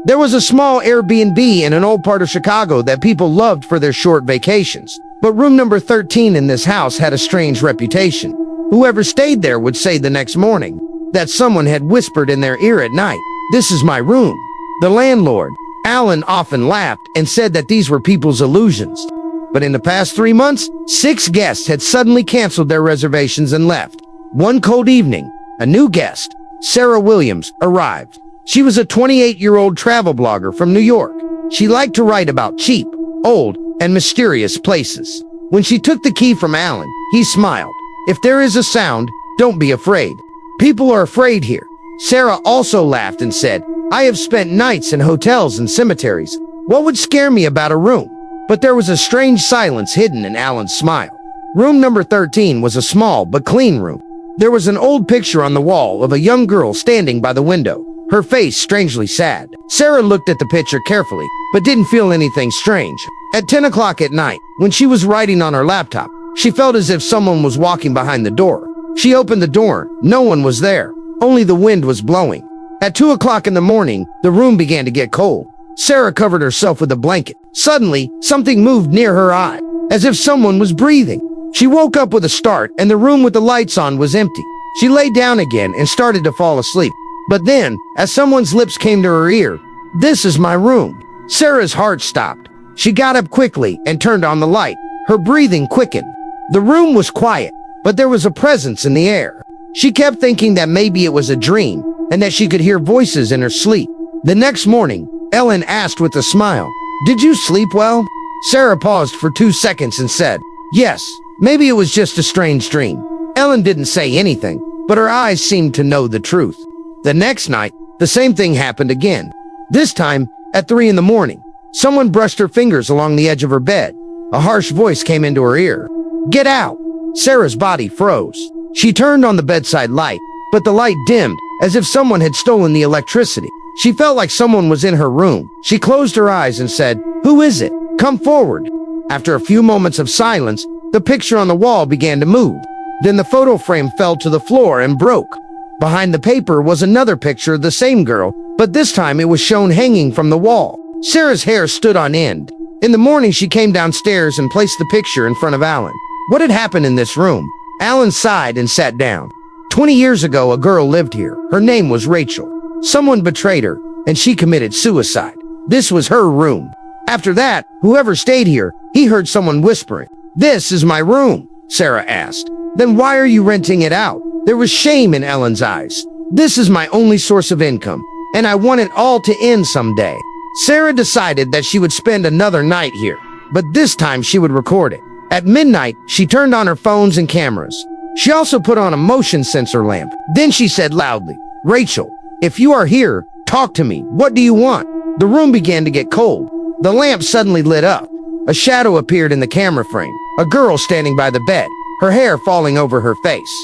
There was a small Airbnb in an old part of Chicago that people loved for their short vacations. But room number 13 in this house had a strange reputation. Whoever stayed there would say the next morning that someone had whispered in their ear at night, "This is my room." The landlord, Alan, often laughed and said that these were people's illusions. But in the past 3 months, 6 guests had suddenly canceled their reservations and left. One cold evening, a new guest, Sarah Williams, arrived. She was a 28-year-old travel blogger from New York. She liked to write about cheap, old, and mysterious places. When she took the key from Alan, he smiled. "If there is a sound, don't be afraid. People are afraid here." Sarah also laughed and said, "I have spent nights in hotels and cemeteries. What would scare me about a room?" But there was a strange silence hidden in Alan's smile. Room number 13 was a small but clean room. There was an old picture on the wall of a young girl standing by the window, her face strangely sad. Sarah looked at the picture carefully, but didn't feel anything strange. At 10 o'clock at night, when she was writing on her laptop, she felt as if someone was walking behind the door. She opened the door. No one was there. Only the wind was blowing. At 2 o'clock in the morning, the room began to get cold. Sarah covered herself with a blanket. Suddenly, something moved near her eye, as if someone was breathing. She woke up with a start, and the room with the lights on was empty. She lay down again and started to fall asleep. But then, as someone's lips came to her ear, "This is my room." Sarah's heart stopped. She got up quickly and turned on the light. Her breathing quickened. The room was quiet, but there was a presence in the air. She kept thinking that maybe it was a dream, and that she could hear voices in her sleep. The next morning, Ellen asked with a smile, "Did you sleep well?" Sarah paused for 2 seconds and said, "Yes, maybe it was just a strange dream." Ellen didn't say anything, but her eyes seemed to know the truth. The next night, the same thing happened again. This time, at 3 in the morning, someone brushed her fingers along the edge of her bed. A harsh voice came into her ear. "Get out!" Sarah's body froze. She turned on the bedside light, but the light dimmed, as if someone had stolen the electricity. She felt like someone was in her room. She closed her eyes and said, "Who is it? Come forward." After a few moments of silence, the picture on the wall began to move. Then the photo frame fell to the floor and broke. Behind the paper was another picture of the same girl, but this time it was shown hanging from the wall. Sarah's hair stood on end. In the morning, she came downstairs and placed the picture in front of Alan. What had happened in this room? Alan sighed and sat down. 20 years ago, a girl lived here. Her name was Rachel. Someone betrayed her, and she committed suicide. This was her room. After that, whoever stayed here, he heard someone whispering, "This is my room," Sarah asked. "Then why are you renting it out?" There was shame in Ellen's eyes. "This is my only source of income, and I want it all to end someday." Sarah decided that she would spend another night here, but this time she would record it. At midnight, she turned on her phones and cameras. She also put on a motion sensor lamp. Then she said loudly, "Rachel, if you are here, talk to me. What do you want?" The room began to get cold. The lamp suddenly lit up. A shadow appeared in the camera frame. A girl standing by the bed, her hair falling over her face.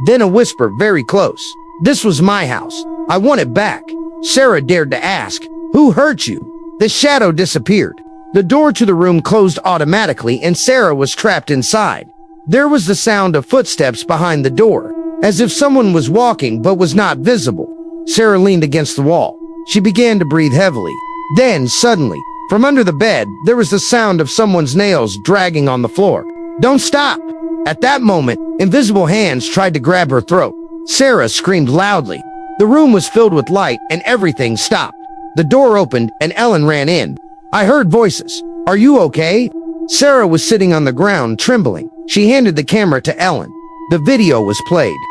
Then a whisper very close. "This was my house. I want it back." Sarah dared to ask, "Who hurt you?" The shadow disappeared. The door to the room closed automatically and Sarah was trapped inside. There was the sound of footsteps behind the door, as if someone was walking but was not visible. Sarah leaned against the wall. She began to breathe heavily. Then, suddenly, from under the bed, there was the sound of someone's nails dragging on the floor. "Don't stop!" At that moment, invisible hands tried to grab her throat. Sarah screamed loudly. The room was filled with light and everything stopped. The door opened and Ellen ran in. "I heard voices. Are you okay?" Sarah was sitting on the ground, trembling. She handed the camera to Ellen. The video was played.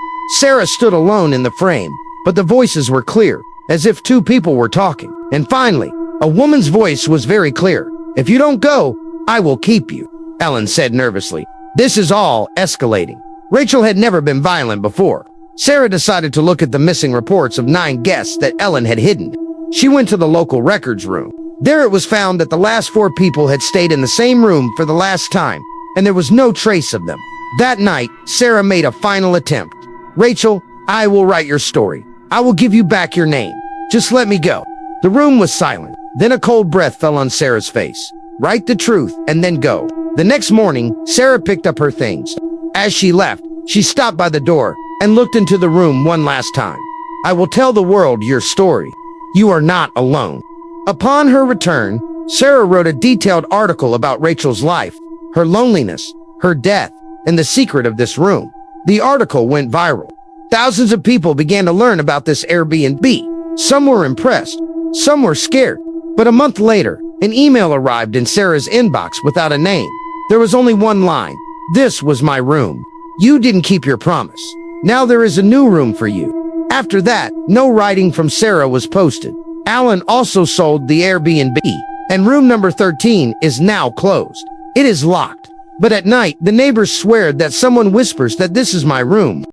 Sarah stood alone in the frame, but the voices were clear, as if 2 people were talking. And finally, a woman's voice was very clear. "If you don't go, I will keep you," Ellen said nervously. This is all escalating. Rachel had never been violent before. Sarah decided to look at the missing reports of 9 guests that Ellen had hidden. She went to the local records room. There it was found that the last 4 people had stayed in the same room for the last time, and there was no trace of them. That night, Sarah made a final attempt. "Rachel, I will write your story. I will give you back your name. Just let me go." The room was silent. Then a cold breath fell on Sarah's face. "Write the truth and then go." The next morning, Sarah picked up her things. As she left, she stopped by the door and looked into the room one last time. "I will tell the world your story. You are not alone." Upon her return, Sarah wrote a detailed article about Rachel's life, her loneliness, her death, and the secret of this room. The article went viral. Thousands of people began to learn about this Airbnb. Some were impressed, some were scared. But a month later, an email arrived in Sarah's inbox without a name. There was only one line. "This was my room. You didn't keep your promise. Now there is a new room for you." After that, no writing from Sarah was posted. Alan also sold the Airbnb, and room number 13 is now closed. It is locked. But at night, the neighbors swear that someone whispers that this is my room.